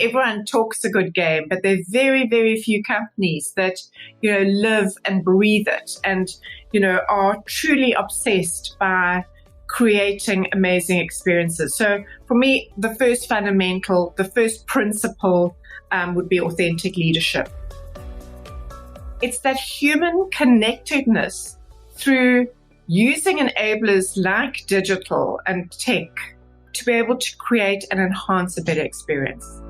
everyone talks a good game, but there are very, very few companies that, live and breathe it and, are truly obsessed by creating amazing experiences. So for me, the first fundamental, the first principle would be authentic leadership. It's that human connectedness through using enablers like digital and tech to be able to create and enhance a better experience.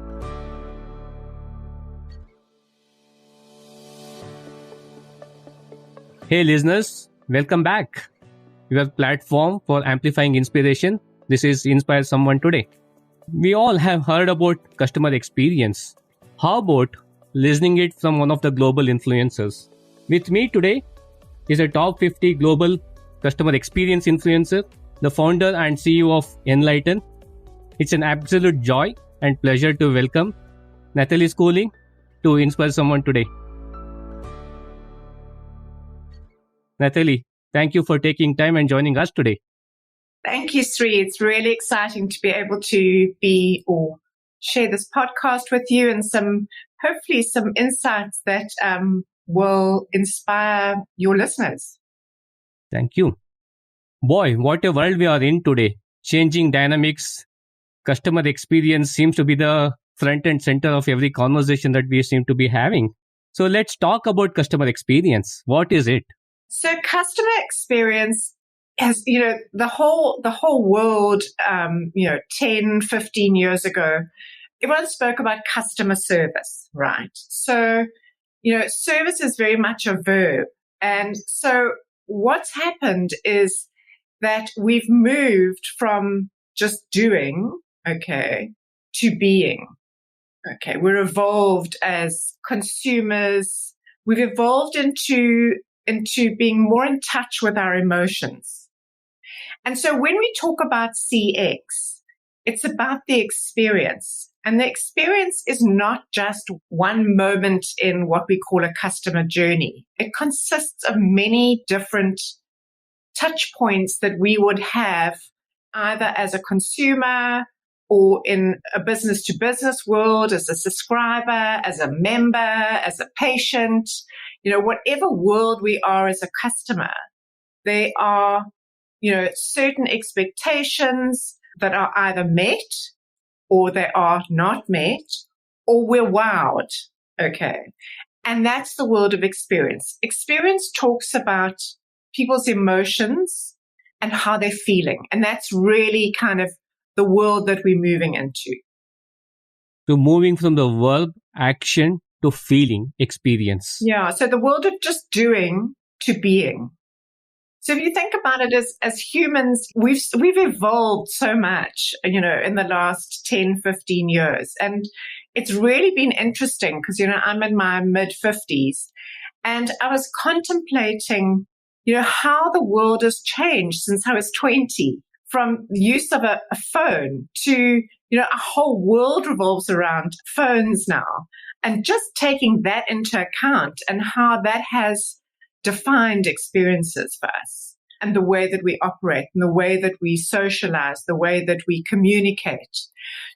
Hey listeners, welcome back. Your platform for amplifying inspiration. This is Inspire Someone Today. We all have heard about customer experience. How about listening it from one of the global influencers? With me today is a top 50 global customer experience influencer, the founder and CEO of Enlighten. It's an absolute joy and pleasure to welcome Natalie Schooling to Inspire Someone Today. Natalie, thank you for taking time and joining us today. Thank you, Sri. It's really exciting to be able to share this podcast with you and hopefully some insights that will inspire your listeners. Thank you. Boy, what a world we are in today. Changing dynamics, customer experience seems to be the front and center of every conversation that we seem to be having. So let's talk about customer experience. What is it? So customer experience has, the whole world, 10, 15 years ago, everyone spoke about customer service, right? So, service is very much a verb. And so what's happened is that we've moved from just doing, to being. We're evolved as consumers. We've evolved into being more in touch with our emotions. And so when we talk about CX, it's about the experience. And the experience is not just one moment in what we call a customer journey. It consists of many different touch points that we would have either as a consumer or in a business-to-business world, as a subscriber, as a member, as a patient, whatever world we are as a customer, there are, certain expectations that are either met or they are not met or we're wowed, And that's the world of experience. Experience talks about people's emotions and how they're feeling. And that's really kind of the world that we're moving into. So moving from the verb, action to feeling, experience. Yeah. So the world of just doing to being. So if you think about it as humans, we've evolved so much, in the last 10, 15 years. And it's really been interesting because, I'm in my mid-50s and I was contemplating, how the world has changed since I was 20. From the use of a phone to, a whole world revolves around phones now. And just taking that into account and how that has defined experiences for us and the way that we operate and the way that we socialize, the way that we communicate.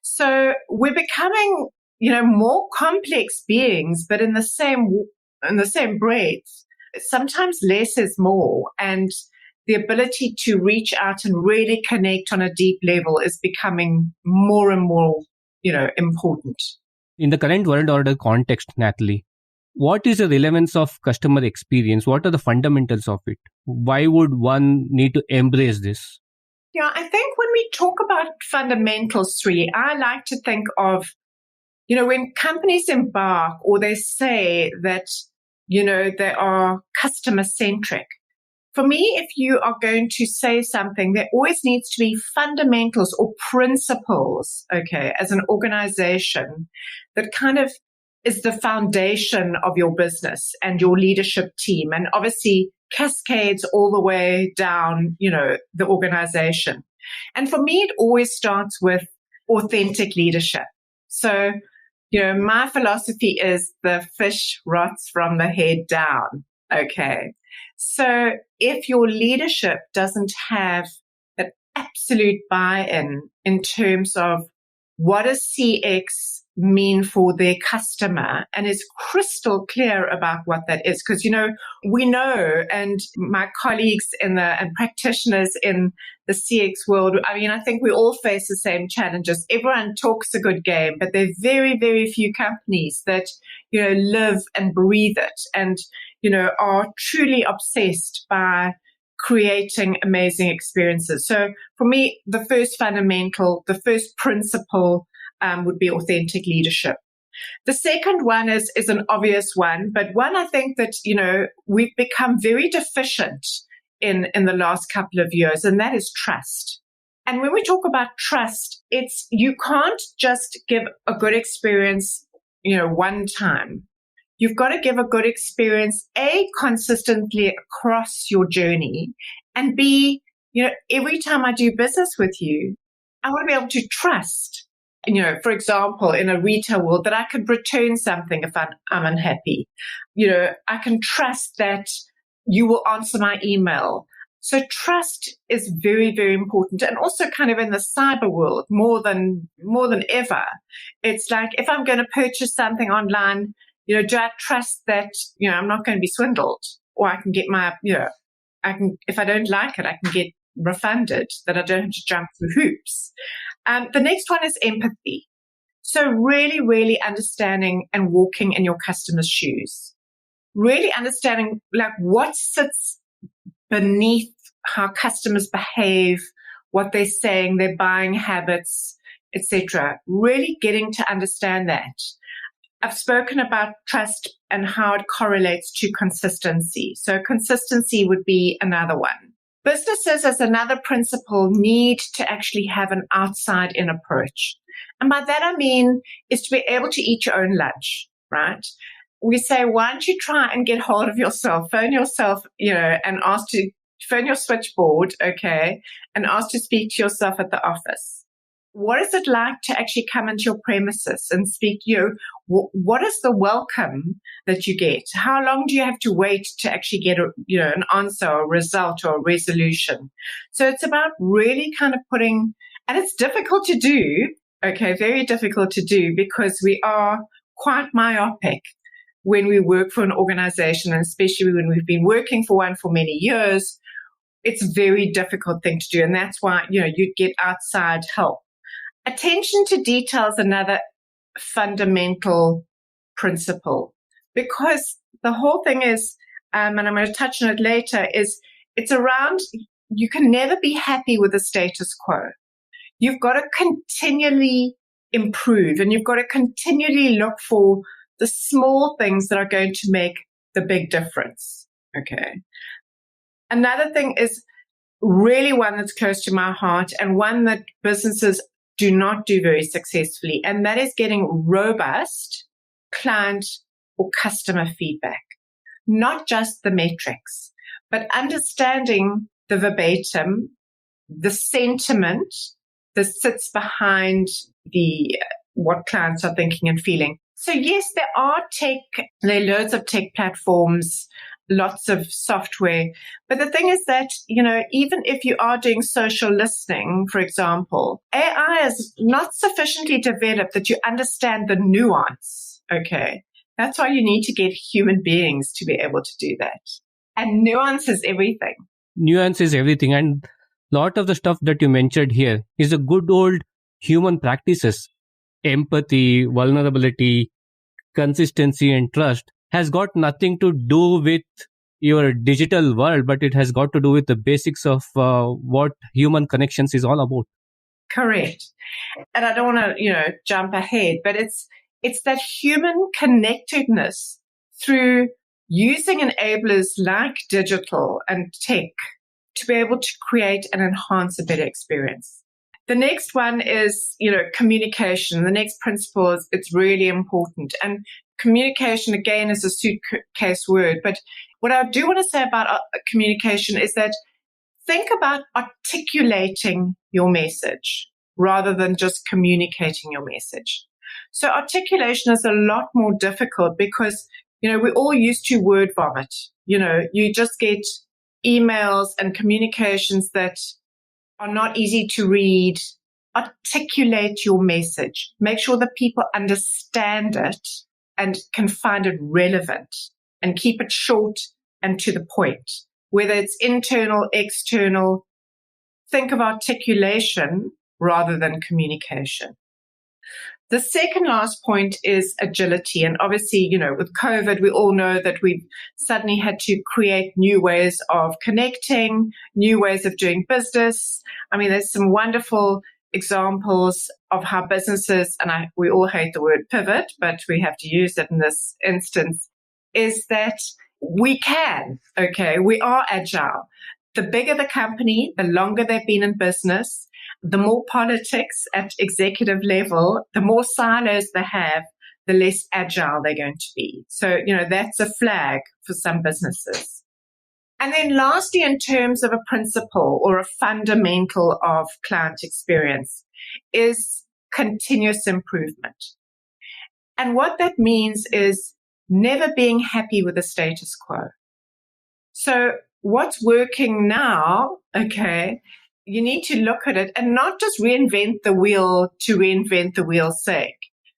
So we're becoming, more complex beings, but in the same breath, sometimes less is more. And the ability to reach out and really connect on a deep level is becoming more and more, important. In the current world order context, Natalie, what is the relevance of customer experience? What are the fundamentals of it? Why would one need to embrace this? Yeah, I think when we talk about fundamentals, Sri, I like to think of, when companies embark or they say that, they are customer centric. For me, if you are going to say something, there always needs to be fundamentals or principles, as an organization that kind of is the foundation of your business and your leadership team, and obviously cascades all the way down, the organization. And for me, it always starts with authentic leadership. So, my philosophy is the fish rots from the head down. So if your leadership doesn't have an absolute buy-in in terms of what does CX mean for their customer and is crystal clear about what that is. Because, we know, and my colleagues and practitioners in the CX world, I think we all face the same challenges. Everyone talks a good game, but there are very, very few companies that, live and breathe it and, are truly obsessed by creating amazing experiences. So for me, the first fundamental, the first principle would be authentic leadership. The second one is an obvious one, but one I think that, we've become very deficient in the last couple of years, and that is trust. And when we talk about trust, you can't just give a good experience, one time. You've got to give a good experience, A, consistently across your journey, and B, every time I do business with you, I want to be able to trust, for example, in a retail world, that I could return something if I'm unhappy. I can trust that you will answer my email. So trust is very, very important. And also kind of in the cyber world, more than ever. It's like, if I'm going to purchase something online, do I trust that, I'm not going to be swindled, or I can get my, if I don't like it, I can get refunded, that I don't have to jump through hoops. The next one is empathy. So really, really understanding and walking in your customer's shoes. Really understanding what sits beneath how customers behave, what they're saying, their buying habits, etc. Really getting to understand that. I've spoken about trust and how it correlates to consistency. So consistency would be another one. Businesses, as another principle, need to actually have an outside-in approach. And by that I mean is to be able to eat your own lunch, right? We say, why don't you try and get hold of yourself, phone yourself, and ask to phone your switchboard, okay, and ask to speak to yourself at the office. What is it like to actually come into your premises and speak to you? What is the welcome that you get? How long do you have to wait to actually get an answer or a result or a resolution? So it's about really kind of putting, and it's difficult to do, okay, very difficult to do, because we are quite myopic when we work for an organization, and especially when we've been working for one for many years. It's a very difficult thing to do. And that's why, you'd get outside help. Attention to detail is another fundamental principle, because the whole thing is, and I'm going to touch on it later, is it's around, you can never be happy with the status quo. You've got to continually improve, and you've got to continually look for the small things that are going to make the big difference. Okay. Another thing is really one that's close to my heart, and one that businesses do not do very successfully, and that is getting robust client or customer feedback. Not just the metrics, but understanding the verbatim, the sentiment that sits behind what clients are thinking and feeling. So yes, there are loads of tech platforms, lots of software. But the thing is that, even if you are doing social listening, for example, AI is not sufficiently developed that you understand the nuance. Okay. That's why you need to get human beings to be able to do that. And nuance is everything. Nuance is everything. And a lot of the stuff that you mentioned here is the good old human practices. Empathy, vulnerability, consistency, and trust has got nothing to do with your digital world, but it has got to do with the basics of what human connections is all about. Correct. And I don't want to, jump ahead, but it's that human connectedness through using enablers like digital and tech to be able to create and enhance a better experience. The next one is, communication. The next principle is it's really important. And communication, again, is a suitcase word. But what I do want to say about communication is that think about articulating your message rather than just communicating your message. So articulation is a lot more difficult because, we're all used to word vomit. You just get emails and communications that are not easy to read, articulate your message. Make sure that people understand it and can find it relevant, and keep it short and to the point. Whether it's internal, external, think of articulation rather than communication. The second last point is agility. And obviously, with COVID, we all know that we've suddenly had to create new ways of connecting, new ways of doing business. I mean, there's some wonderful examples of how businesses, and we all hate the word pivot, but we have to use it in this instance, is that we are agile. The bigger the company, the longer they've been in business, the more politics at executive level, the more silos they have, the less agile they're going to be. So, that's a flag for some businesses. And then lastly, in terms of a principle or a fundamental of client experience, is continuous improvement. And what that means is never being happy with the status quo. So what's working now, you need to look at it and not just reinvent the wheel to reinvent the wheel's sake.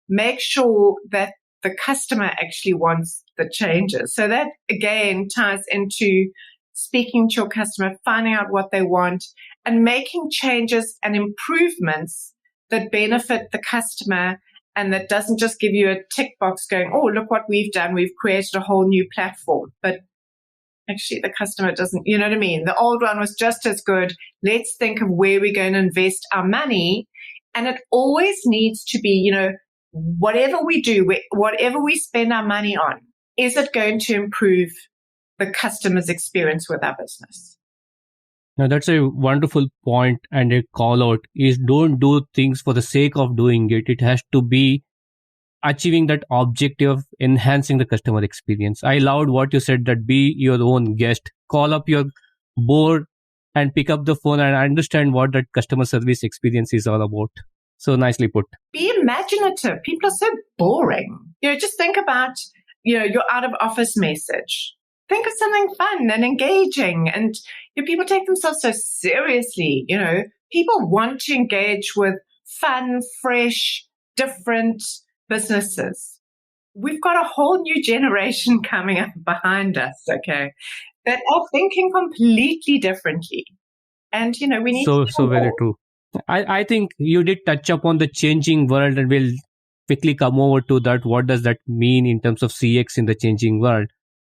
Make sure that the customer actually wants the changes. So that, again, ties into speaking to your customer, finding out what they want, and making changes and improvements that benefit the customer and that doesn't just give you a tick box going, oh, look what we've done. We've created a whole new platform. But actually, the customer doesn't, you know what I mean? The old one was just as good. Let's think of where we're going to invest our money. And it always needs to be, whatever we do, whatever we spend our money on, is it going to improve the customer's experience with our business? Now, that's a wonderful point and a call out is don't do things for the sake of doing it. It has to be achieving that objective of enhancing the customer experience. I loved what you said, that be your own guest, call up your board and pick up the phone and understand what that customer service experience is all about. So nicely put. Be imaginative. People are so boring. Just think about, your out of office message. Think of something fun and engaging. And people take themselves so seriously. People want to engage with fun, fresh, different businesses. We've got a whole new generation coming up behind us, that are thinking completely differently. And, we need so very true. I think you did touch upon the changing world, and we'll quickly come over to that. What does that mean in terms of CX in the changing world?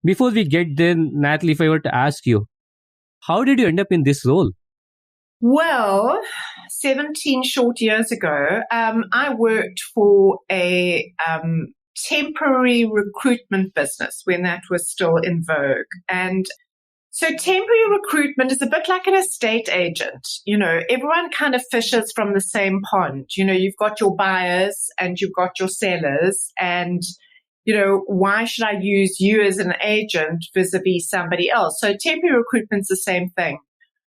Before we get there, Natalie, if I were to ask you, how did you end up in this role? Well, 17 short years ago, I worked for a temporary recruitment business when that was still in vogue. And so temporary recruitment is a bit like an estate agent. Everyone kind of fishes from the same pond. You've got your buyers and you've got your sellers, and why should I use you as an agent vis-a-vis somebody else? So temporary recruitment's the same thing.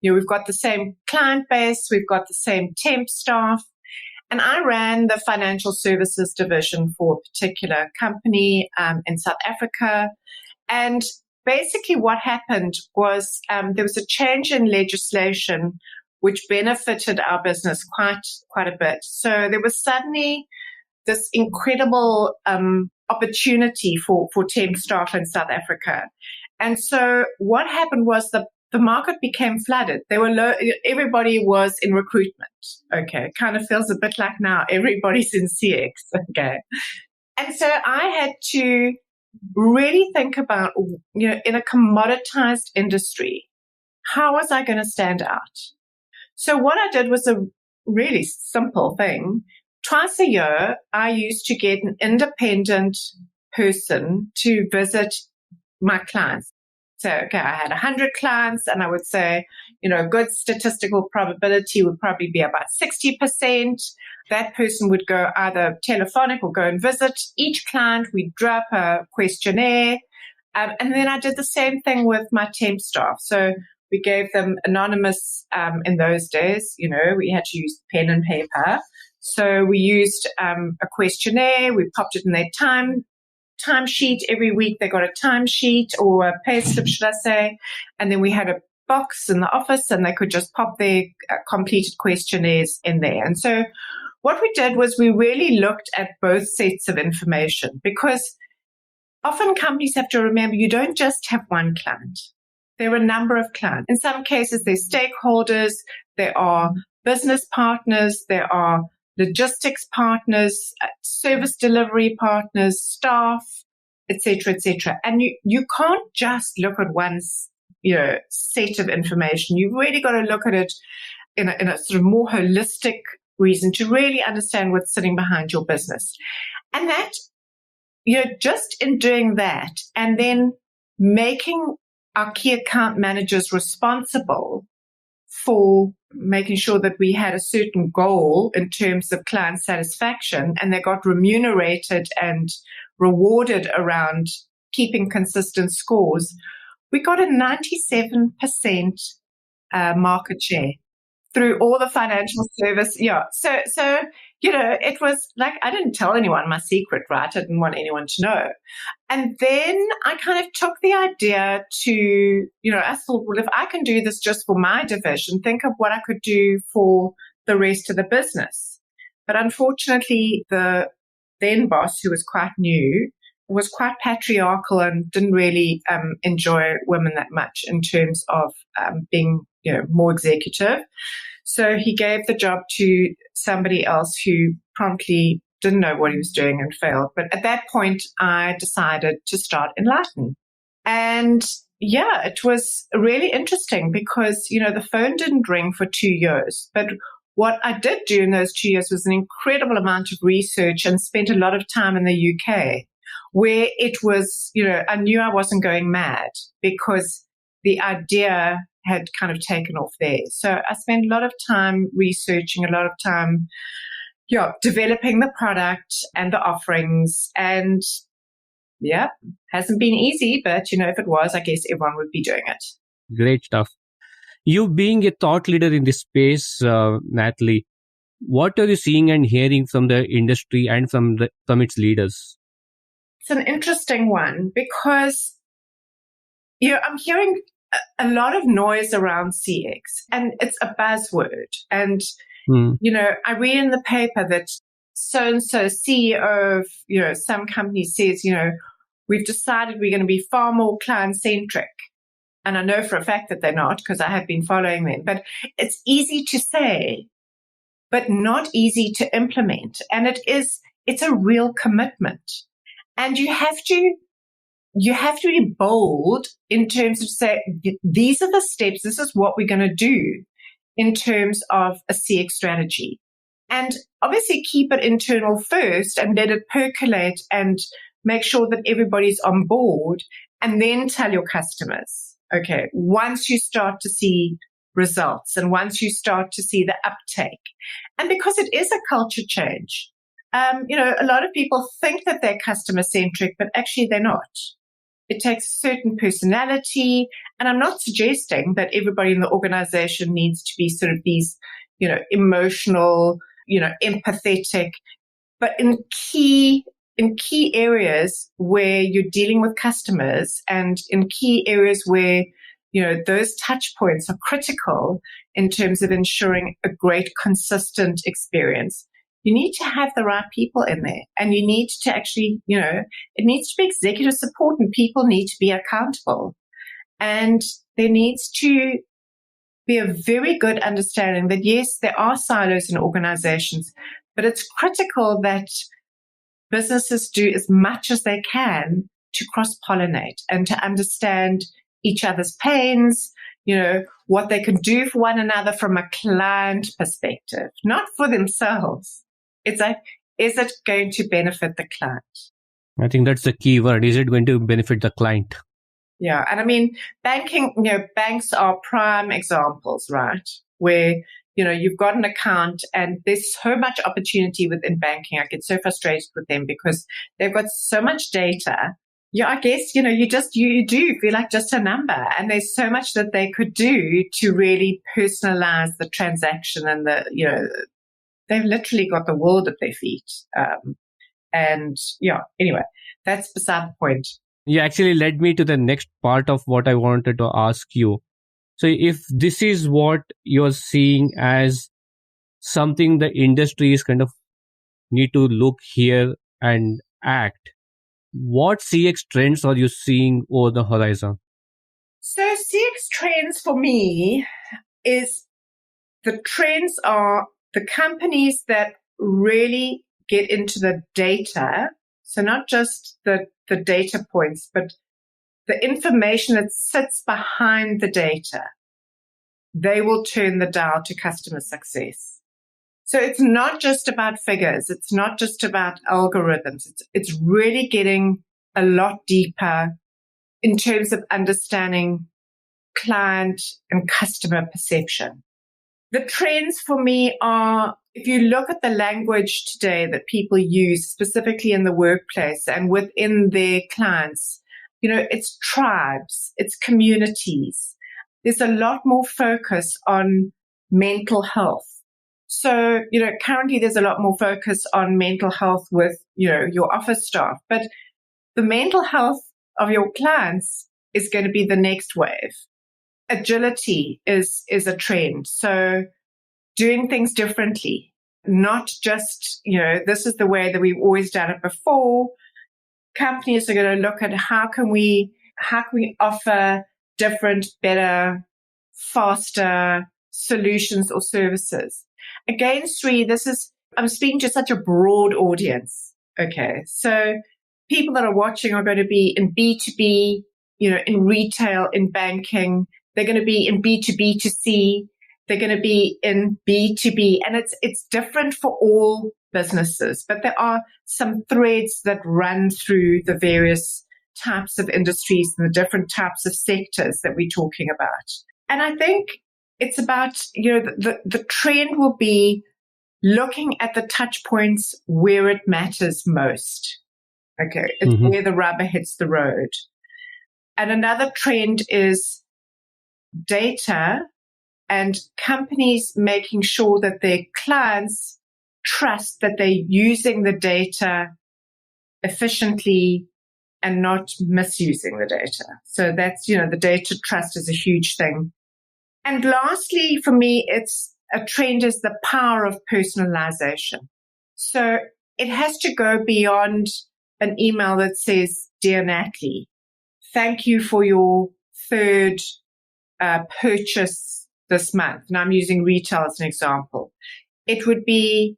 We've got the same client base, we've got the same temp staff, and I ran the financial services division for a particular company in South Africa. And basically what happened was there was a change in legislation which benefited our business quite a bit. So there was suddenly this incredible opportunity for temp staff in South Africa. And so what happened was the market became flooded. Everybody was in recruitment. Kind of feels a bit like now everybody's in CX. And so I had to really think about, in a commoditized industry, how was I going to stand out? So what I did was a really simple thing. Twice a year, I used to get an independent person to visit my clients. So, I had 100 clients, and I would say, a good statistical probability would probably be about 60%. That person would go either telephonic or go and visit each client. We'd drop a questionnaire. And then I did the same thing with my temp staff. So we gave them anonymous, in those days, we had to use pen and paper. So we used a questionnaire. We popped it in their timesheet. Every week they got a timesheet or a pay slip, should I say. And then we had a box in the office and they could just pop their completed questionnaires in there. And so what we did was we really looked at both sets of information, because often companies have to remember you don't just have one client. There are a number of clients. In some cases, they're stakeholders, there are business partners, there are logistics partners, service delivery partners, staff, etc., etc. And you can't just look at one, set of information. You've really got to look at it in a sort of more holistic reason to really understand what's sitting behind your business. And that, just in doing that and then making our key account managers responsible for making sure that we had a certain goal in terms of client satisfaction, and they got remunerated and rewarded around keeping consistent scores, we got a 97% market share through all the financial service. Yeah. So, it was like, I didn't tell anyone my secret, right? I didn't want anyone to know. And then I kind of took the idea to, I thought, well, if I can do this just for my division, think of what I could do for the rest of the business. But unfortunately, the then boss, who was quite new, was quite patriarchal and didn't really enjoy women that much in terms of being, more executive. So he gave the job to somebody else who promptly didn't know what he was doing and failed. But at that point, I decided to start Enlighten. And yeah, it was really interesting because, the phone didn't ring for 2 years. But what I did do in those 2 years was an incredible amount of research and spent a lot of time in the UK, where it was, I knew I wasn't going mad because the idea had kind of taken off there. So I spent a lot of time researching, a lot of time, developing the product and the offerings. And hasn't been easy, but if it was, I guess everyone would be doing it. Great stuff. You being a thought leader in this space, Natalie, what are you seeing and hearing from the industry and from its leaders? It's an interesting one because, I'm hearing a lot of noise around CX, and it's a buzzword. And, I read in the paper that so-and-so CEO of, some company says, we've decided we're going to be far more client-centric. And I know for a fact that they're not, because I have been following them. But it's easy to say, but not easy to implement. And it's a real commitment. And you have to be bold in terms of say, these are the steps, this is what we're going to do in terms of a CX strategy. And obviously keep it internal first and let it percolate and make sure that everybody's on board, and then tell your customers, okay, once you start to see results and once you start to see the uptake. And because it is a culture change, a lot of people think that they're customer centric, but actually they're not. It takes a certain personality. And I'm not suggesting that everybody in the organization needs to be sort of these, emotional, empathetic, but in key areas where you're dealing with customers and in key areas where, those touch points are critical in terms of ensuring a great, consistent experience. You need to have the right people in there, and you need to actually, it needs to be executive support, and people need to be accountable. And there needs to be a very good understanding that, yes, there are silos in organizations, but it's critical that businesses do as much as they can to cross-pollinate and to understand each other's pains, what they can do for one another from a client perspective, not for themselves. It's like, is it going to benefit the client? I think that's the key word. Is it going to benefit the client? Yeah. And I mean, banking, banks are prime examples, right? Where, you've got an account and there's so much opportunity within banking. I get so frustrated with them because they've got so much data. Yeah, I guess, you do feel like just a number, and there's so much that they could do to really personalize the transaction and they've literally got the world at their feet. Anyway, that's beside the point. You actually led me to the next part of what I wanted to ask you. So if this is what you're seeing as something the industry is kind of need to look here and act, what CX trends are you seeing over the horizon? So CX trends for me is the trends are the companies that really get into the data. So not just the data points, but the information that sits behind the data. They will turn the dial to customer success. So it's not just about figures. It's not just about algorithms. It's really getting a lot deeper in terms of understanding client and customer perception. The trends for me are, if you look at the language today that people use specifically in the workplace and within their clients, it's tribes, it's communities. There's a lot more focus on mental health. So, currently there's a lot more focus on mental health with, your office staff, but the mental health of your clients is going to be the next wave. Agility is a trend. So doing things differently, not just, this is the way that we've always done it before. Companies are going to look at how can we offer different, better, faster solutions or services. Again, Sri, I'm speaking to such a broad audience. Okay. So people that are watching are going to be in B2B, in retail, in banking. They're going to be in B2B2C. They're going to be in B2B. And it's different for all businesses, but there are some threads that run through the various types of industries and the different types of sectors that we're talking about. And I think it's about, the trend will be looking at the touch points where it matters most. Okay. It's where the rubber hits the road. And another trend is data and companies making sure that their clients trust that they're using the data efficiently and not misusing the data. So that's, the data trust is a huge thing. And lastly, for me, it's a trend is the power of personalization. So it has to go beyond an email that says, "Dear Natalie, thank you for your third purchase this month." And I'm using retail as an example. It would be,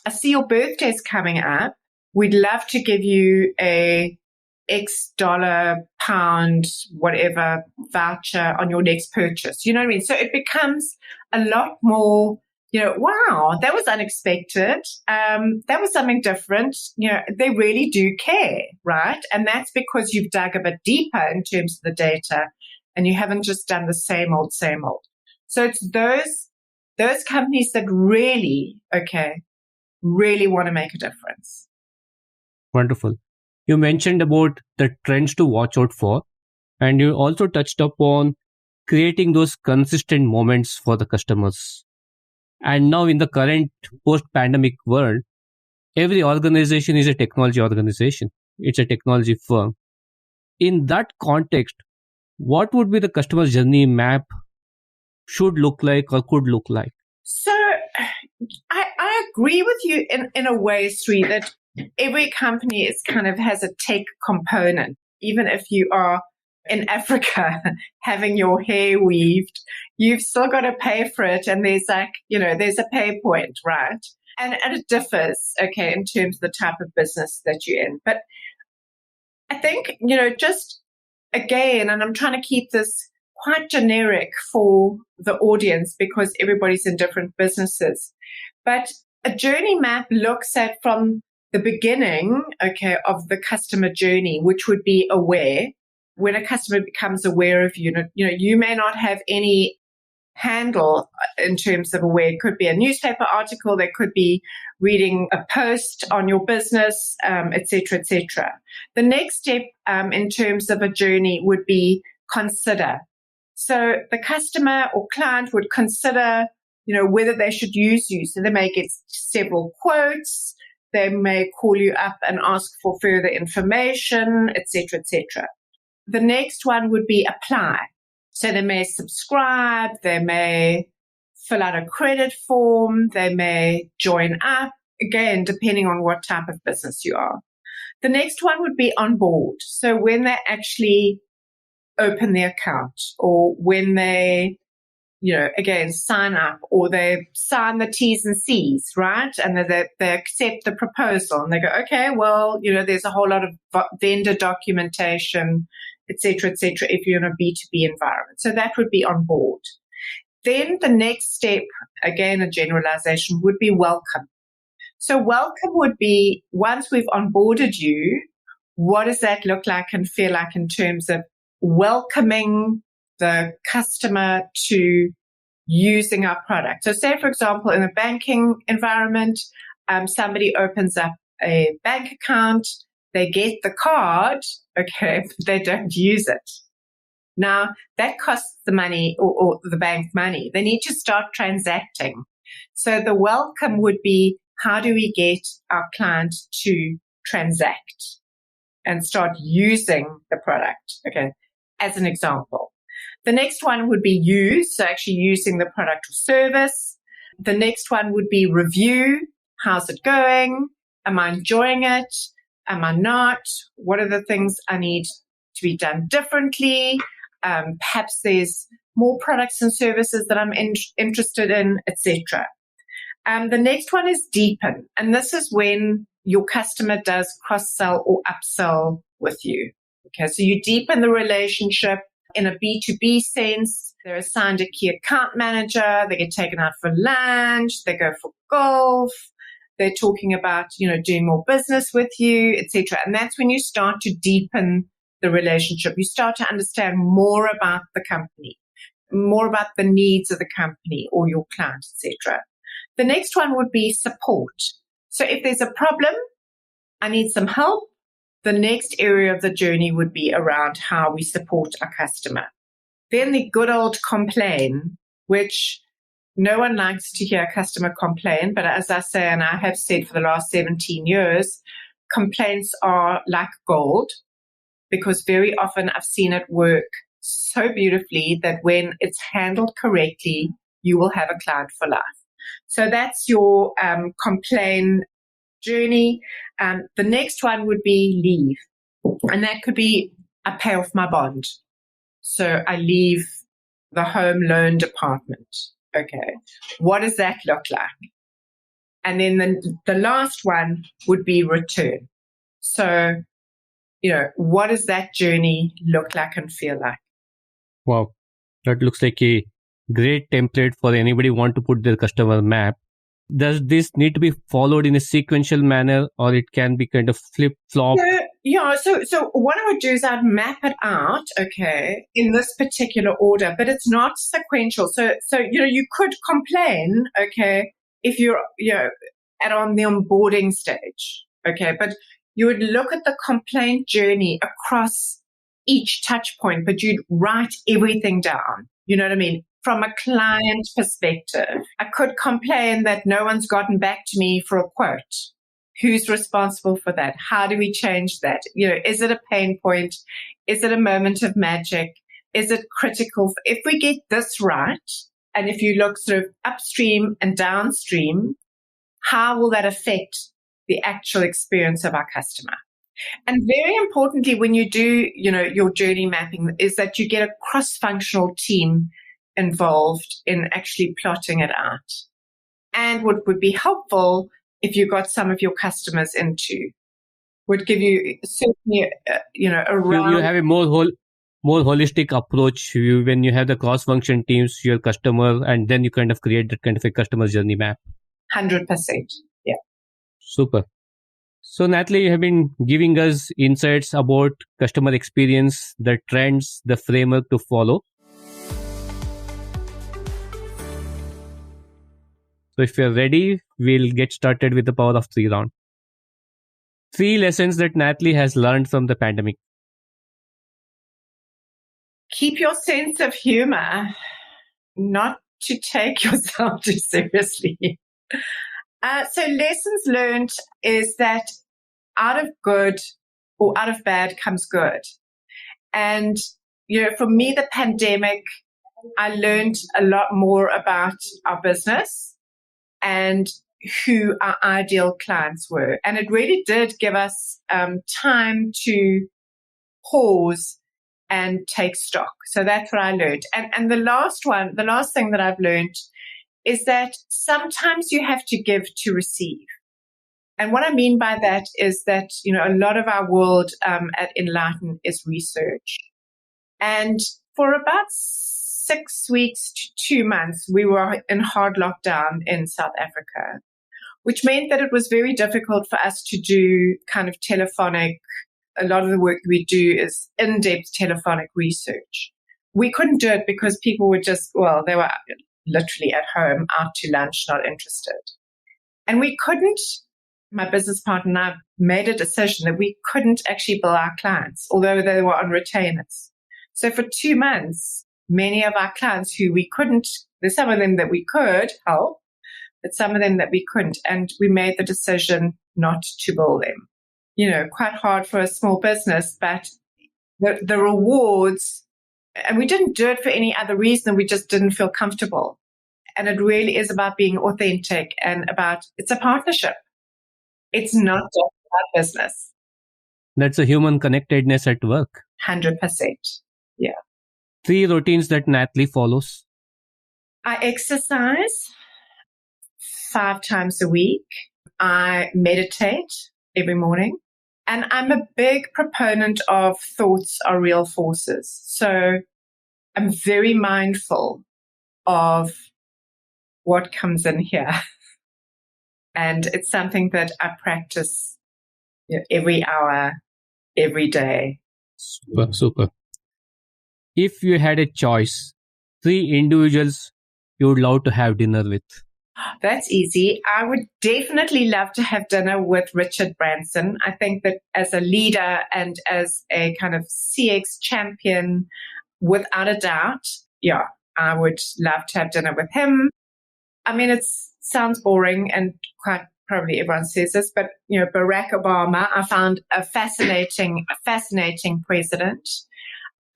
"I see your birthday's coming up. We'd love to give you a X dollar, pound, whatever voucher on your next purchase." You know what I mean? So it becomes a lot more, wow, that was unexpected. That was something different. They really do care, right? And that's because you've dug a bit deeper in terms of the data and you haven't just done the same old. So it's those companies that really want to make a difference. Wonderful. You mentioned about the trends to watch out for, and you also touched upon creating those consistent moments for the customers. And now in the current post-pandemic world, every organization is a technology organization. It's a technology firm. In that context, what would be the customer journey map should look like or could look like? So I agree with you in a way, Sri, that every company is kind of has a tech component. Even if you are in Africa having your hair weaved, you've still got to pay for it. And there's there's a pay point, right? And it differs, in terms of the type of business that you're in. But I think, just again, and I'm trying to keep this quite generic for the audience because everybody's in different businesses. But a journey map looks at from the beginning, of the customer journey, which would be aware. When a customer becomes aware of you, you may not have any handle in terms of aware. It could be a newspaper article, there could be reading a post on your business, et cetera, et cetera. The next step in terms of a journey would be consider. So the customer or client would consider, whether they should use you. So they may get several quotes. They may call you up and ask for further information, et cetera, et cetera. The next one would be apply. So they may subscribe, they may fill out a credit form, they may join up, again, depending on what type of business you are. The next one would be on board. So when they actually open the account, or when they, again, sign up, or they sign the T's and C's, right? And they accept the proposal and they go, okay, well, there's a whole lot of vendor documentation, et cetera, if you're in a B2B environment. So that would be on board. Then the next step, again, a generalization, would be welcome. So welcome would be, once we've onboarded you, what does that look like and feel like in terms of welcoming the customer to using our product? So say, for example, in a banking environment, somebody opens up a bank account, they get the card, okay, but they don't use it. Now, that costs the money or the bank money. They need to start transacting. So the welcome would be, how do we get our client to transact and start using the product, okay, as an example. The next one would be use, so actually using the product or service. The next one would be review. How's it going? Am I enjoying it? Am I not? What are the things I need to be done differently? Perhaps there's more products and services that I'm interested in, etc. The next one is deepen. And this is when your customer does cross-sell or upsell with you. Okay, so you deepen the relationship in a B2B sense. They're assigned a key account manager. They get taken out for lunch. They go for golf. They're talking about, doing more business with you, etc. And that's when you start to deepen the relationship. You start to understand more about the company, more about the needs of the company or your client, etc. The next one would be support. So if there's a problem, I need some help, the next area of the journey would be around how we support our customer. Then the good old complain, which no one likes to hear a customer complain, but as I say, and I have said for the last 17 years, complaints are like gold, because very often I've seen it work so beautifully that when it's handled correctly, you will have a client for life. So that's your complain journey. The next one would be leave. And that could be, I pay off my bond. So I leave the home loan department. Okay. What does that look like? And then the last one would be return. So, what does that journey look like and feel like? Wow. That looks like a great template for anybody who want to put their customer map. Does this need to be followed in a sequential manner, or it can be kind of flip-flop? So what I would do is I'd map it out, okay, in this particular order, but it's not sequential. So you could complain, okay, if you're on the onboarding stage, okay, but you would look at the complaint journey across each touch point, but you'd write everything down. You know what I mean? From a client perspective, I could complain that no one's gotten back to me for a quote. Who's responsible for that? How do we change that? Is it a pain point? Is it a moment of magic? Is it critical? If we get this right, and if you look sort of upstream and downstream, how will that affect the actual experience of our customer? And very importantly, when you do, your journey mapping, is that you get a cross-functional team involved in actually plotting it out. And what would be helpful if you got some of your customers into, would give you certainly, around. You have a more holistic approach when you have the cross-function teams, your customer, and then you kind of create that kind of a customer journey map. 100%. Yeah. Super. So Natalie, you have been giving us insights about customer experience, the trends, the framework to follow. So if you're ready, we'll get started with the Power of 3 round. 3 lessons that Natalie has learned from the pandemic. Keep your sense of humor, not to take yourself too seriously. So lessons learned is that out of good or out of bad comes good. And for me, the pandemic, I learned a lot more about our business and who our ideal clients were. And it really did give us time to pause and take stock. So that's what I learned. And the last thing that I've learned is that sometimes you have to give to receive. And what I mean by that is that, a lot of our world at Enlighten is research. And for about 6 weeks to 2 months, we were in hard lockdown in South Africa, which meant that it was very difficult for us to do kind of telephonic. A lot of the work we do is in-depth telephonic research. We couldn't do it because people were they were literally at home, out to lunch, not interested. And we couldn't, my business partner and I made a decision that we couldn't actually bill our clients, although they were on retainers. So for 2 months, many of our clients who we couldn't, there's some of them that we could help, but some of them that we couldn't. And we made the decision not to bill them. Quite hard for a small business, but the rewards, and we didn't do it for any other reason. We just didn't feel comfortable. And it really is about being authentic and it's a partnership. It's not just about business. That's a human connectedness at work. 100%. Yeah. 3 routines that an athlete follows. I exercise 5 times a week. I meditate every morning. And I'm a big proponent of thoughts are real forces. So I'm very mindful of what comes in here. And it's something that I practice every hour, every day. Super. If you had a choice, 3 individuals you would love to have dinner with. That's easy. I would definitely love to have dinner with Richard Branson. I think that as a leader and as a kind of CX champion, without a doubt, I would love to have dinner with him. I mean, it sounds boring and quite probably everyone says this, but, Barack Obama, I found a fascinating president.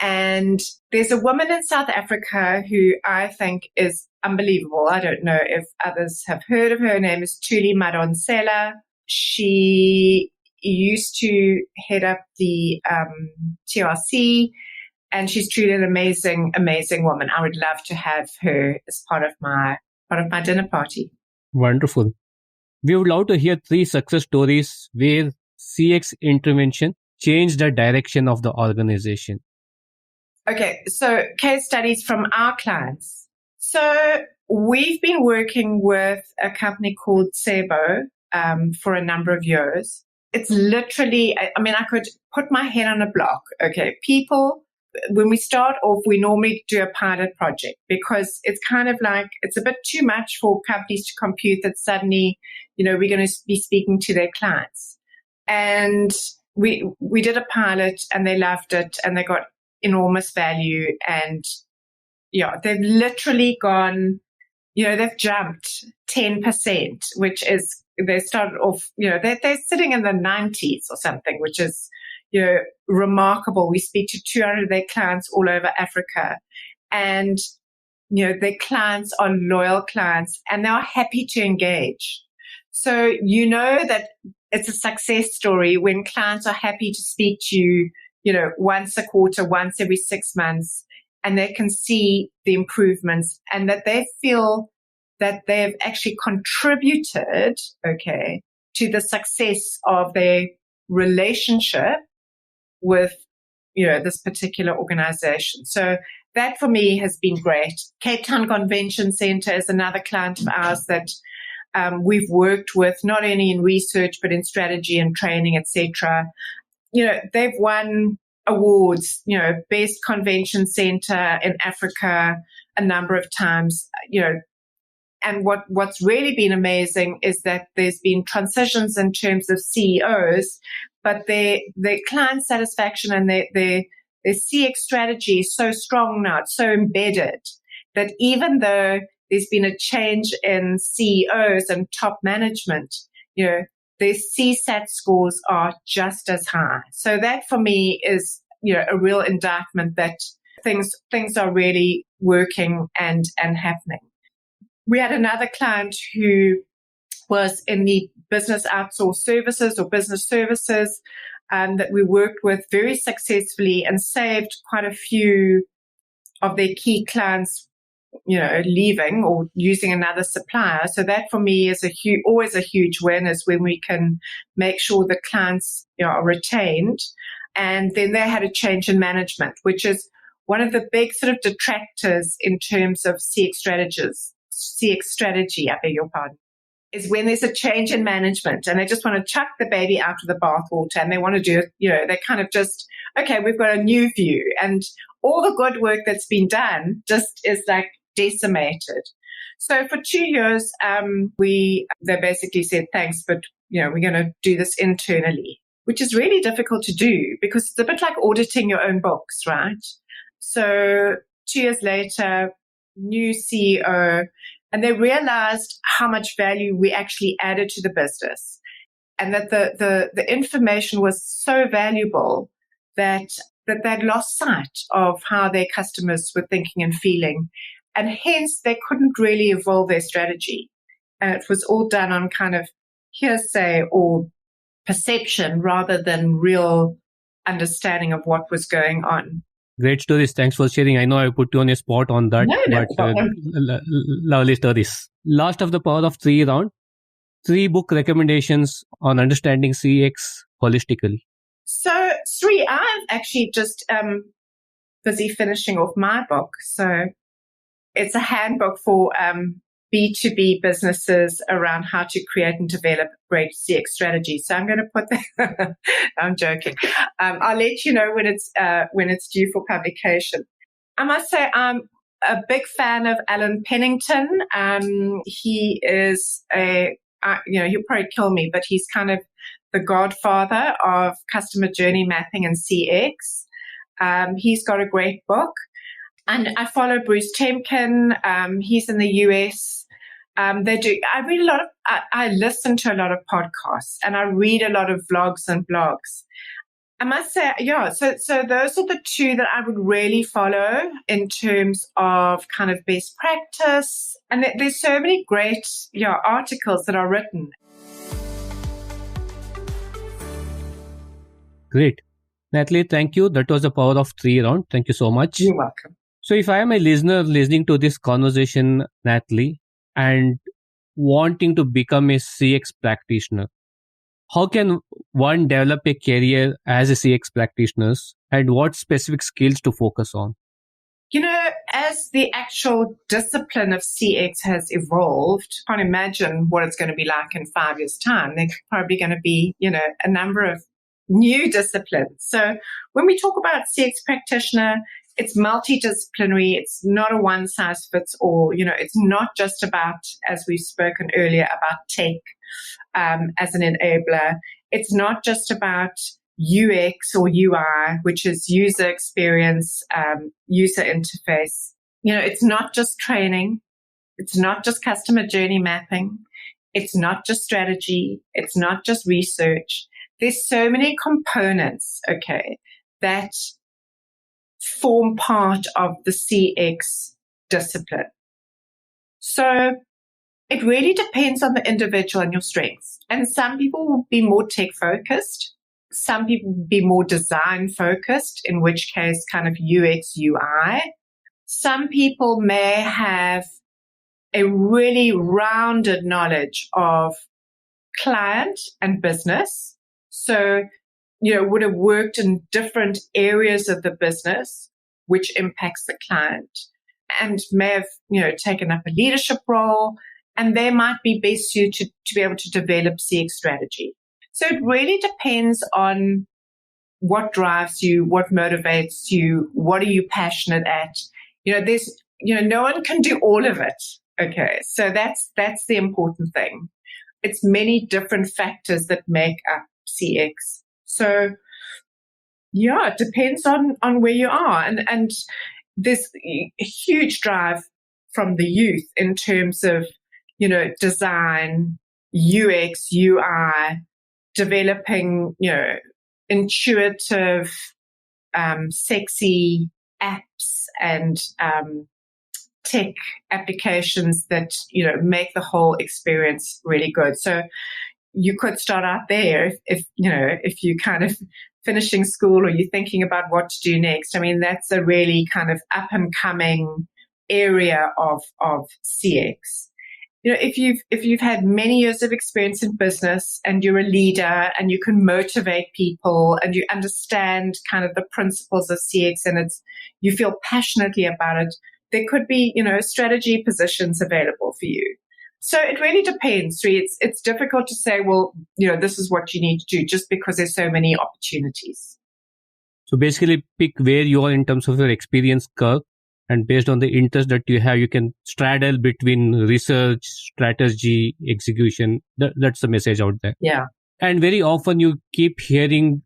And there's a woman in South Africa who I think is unbelievable. I don't know if others have heard of her. Her name is Thuli Madonsela. She used to head up the TRC, and she's truly an amazing, amazing woman. I would love to have her as part of my dinner party. Wonderful. We would love to hear 3 success stories where CX intervention changed the direction of the organization. Okay, so case studies from our clients. So we've been working with a company called Sebo for a number of years. It's literally, I could put my head on a block. Okay, people, when we start off, we normally do a pilot project because it's kind of like, it's a bit too much for companies to compute that suddenly, we're going to be speaking to their clients. And we did a pilot and they loved it and they got enormous value. And they've literally gone, they've jumped 10%, which is, they started off, they're sitting in the 90s or something, which is, remarkable. We speak to 200 of their clients all over Africa, and, their clients are loyal clients and they are happy to engage. So, that it's a success story when clients are happy to speak to you, once a quarter, once every 6 months, and they can see the improvements and that they feel that they've actually contributed, to the success of their relationship with, this particular organization. So that for me has been great. Cape Town Convention Center is another client of ours that we've worked with not only in research, but in strategy and training, etc. They've won awards, best convention center in Africa a number of times, and what's really been amazing is that there's been transitions in terms of CEOs, but their client satisfaction and their CX strategy is so strong now, it's so embedded that even though there's been a change in CEOs and top management, their CSAT scores are just as high. So that for me is, a real indictment that things are really working and happening. We had another client who was in the business outsource services or business services that we worked with very successfully and saved quite a few of their key clients, leaving or using another supplier. So that for me is always a huge win, is when we can make sure the clients are retained. And then they had a change in management, which is one of the big sort of detractors in terms of CX strategy, I beg your pardon, is when there's a change in management and they just want to chuck the baby out of the bathwater and they want to do, they kind of just, okay, we've got a new view, and all the good work that's been done just is like decimated. So for 2 years, they basically said, thanks, but we're going to do this internally, which is really difficult to do because it's a bit like auditing your own books, right? So 2 years later, new CEO, and they realized how much value we actually added to the business, and that the information was so valuable that they'd lost sight of how their customers were thinking and feeling. And hence, they couldn't really evolve their strategy. And it was all done on kind of hearsay or perception rather than real understanding of what was going on. Great stories. Thanks for sharing. I know I put you on a spot on that, No problem. Lovely stories. Last of the power of three round, 3 book recommendations on understanding CX holistically. So, Sri, I'm actually just busy finishing off my book. So it's a handbook for B2B businesses around how to create and develop great CX strategies. So I'm going to put that. I'm joking. I'll let you know when it's due for publication. I must say I'm a big fan of Alan Pennington. He is he'll probably kill me, but he's kind of the godfather of customer journey mapping and CX. He's got a great book. And I follow Bruce Temkin. He's in the US. I read a lot of, I listen to a lot of podcasts and I read a lot of vlogs and blogs. I must say, so those are the 2 that I would really follow in terms of kind of best practice. And there's so many great, articles that are written. Great. Natalie, thank you. That was the power of 3 round. Thank you so much. You're welcome. So if I am a listener listening to this conversation, Natalie, and wanting to become a CX practitioner, how can one develop a career as a CX practitioner, and what specific skills to focus on? As the actual discipline of CX has evolved, I can't imagine what it's going to be like in 5 years' time. There's probably going to be, a number of new disciplines. So when we talk about CX practitioner, it's multidisciplinary. It's not a one size fits all. It's not just about, as we've spoken earlier, about tech as an enabler. It's not just about UX or UI, which is user experience, user interface. It's not just training. It's not just customer journey mapping. It's not just strategy. It's not just research. There's so many components, that form part of the CX discipline. So it really depends on the individual and your strengths. And some people will be more tech focused. Some people will be more design focused, in which case kind of UX, UI. Some people may have a really rounded knowledge of client and business. So, would have worked in different areas of the business, which impacts the client, and may have, taken up a leadership role, and they might be best suited to be able to develop CX strategy. So it really depends on what drives you, what motivates you, what are you passionate at. No one can do all of it. Okay. So that's the important thing. It's many different factors that make up CX. So it depends on where you are. And there's a huge drive from the youth in terms of, design, UX, UI, developing, intuitive, sexy apps and tech applications that, make the whole experience really good. So you could start out there if you kind of finishing school or you're thinking about what to do next. I mean, that's a really kind of up and coming area of CX. If you've had many years of experience in business and you're a leader and you can motivate people and you understand kind of the principles of CX and you feel passionately about it, there could be, strategy positions available for you. So it really depends. It's difficult to say, well, this is what you need to do just because there's so many opportunities. So basically pick where you are in terms of your experience curve, and based on the interest that you have, you can straddle between research, strategy, execution. That's the message out there. Yeah. And very often you keep hearing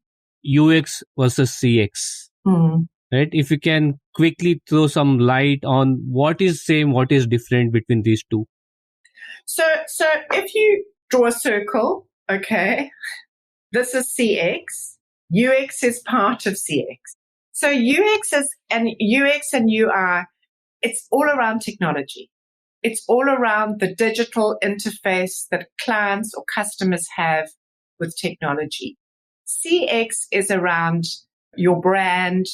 UX versus CX. Mm. Right? If you can quickly throw some light on what is same, what is different between these two. So if you draw a circle, okay, this is CX. UX is part of CX. So UX and UI, it's all around technology. It's all around the digital interface that clients or customers have with technology. CX is around your brand,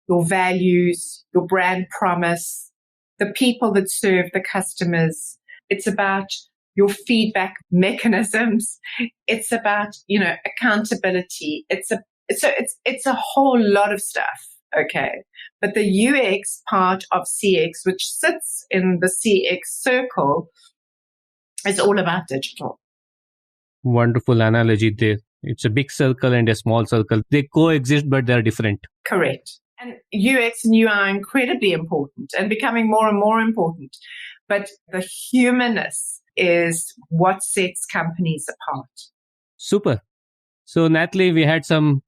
your values, your brand promise, the people that serve the customers. It's about your feedback mechanisms. It's about, accountability. It's a whole lot of stuff. Okay. But the UX part of CX, which sits in the CX circle, is all about digital. Wonderful analogy there. It's a big circle and a small circle. They coexist, but they're different. Correct. And UX and UI are incredibly important and becoming more and more important. But the humanness is what sets companies apart. Super. So, Natalie, we had some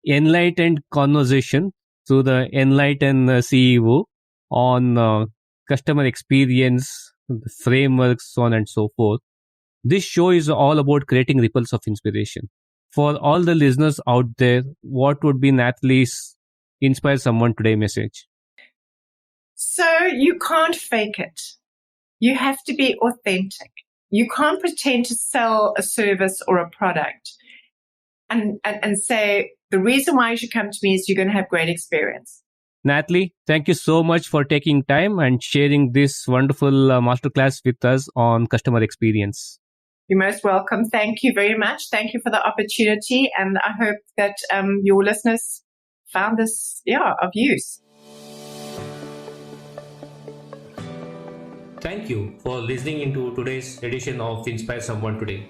enlightened conversation through the enlightened CEO on customer experience, the frameworks, so on and so forth. This show is all about creating ripples of inspiration. For all the listeners out there, what would be Natalie's Inspire Someone Today message? So you can't fake it. You have to be authentic. You can't pretend to sell a service or a product and say, the reason why you should come to me is you're going to have great experience. Natalie, thank you so much for taking time and sharing this wonderful masterclass with us on customer experience. You're most welcome. Thank you very much. Thank you for the opportunity. And I hope that your listeners found this, of use. Thank you for listening into today's edition of Inspire Someone Today.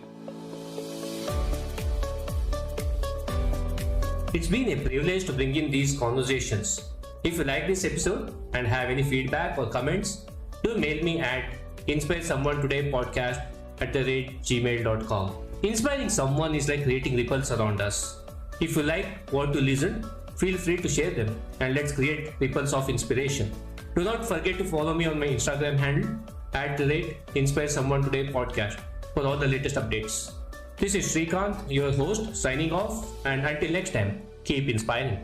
It's been a privilege to bring in these conversations. If you like this episode and have any feedback or comments, do mail me at inspiresomeonetodaypodcast@gmail.com. Inspiring someone is like creating ripples around us. If you like what you listen, feel free to share them and let's create ripples of inspiration. Do not forget to follow me on my Instagram handle @InspireSomeoneTodayPodcast for all the latest updates. This is Srikanth, your host, signing off, and until next time, keep inspiring.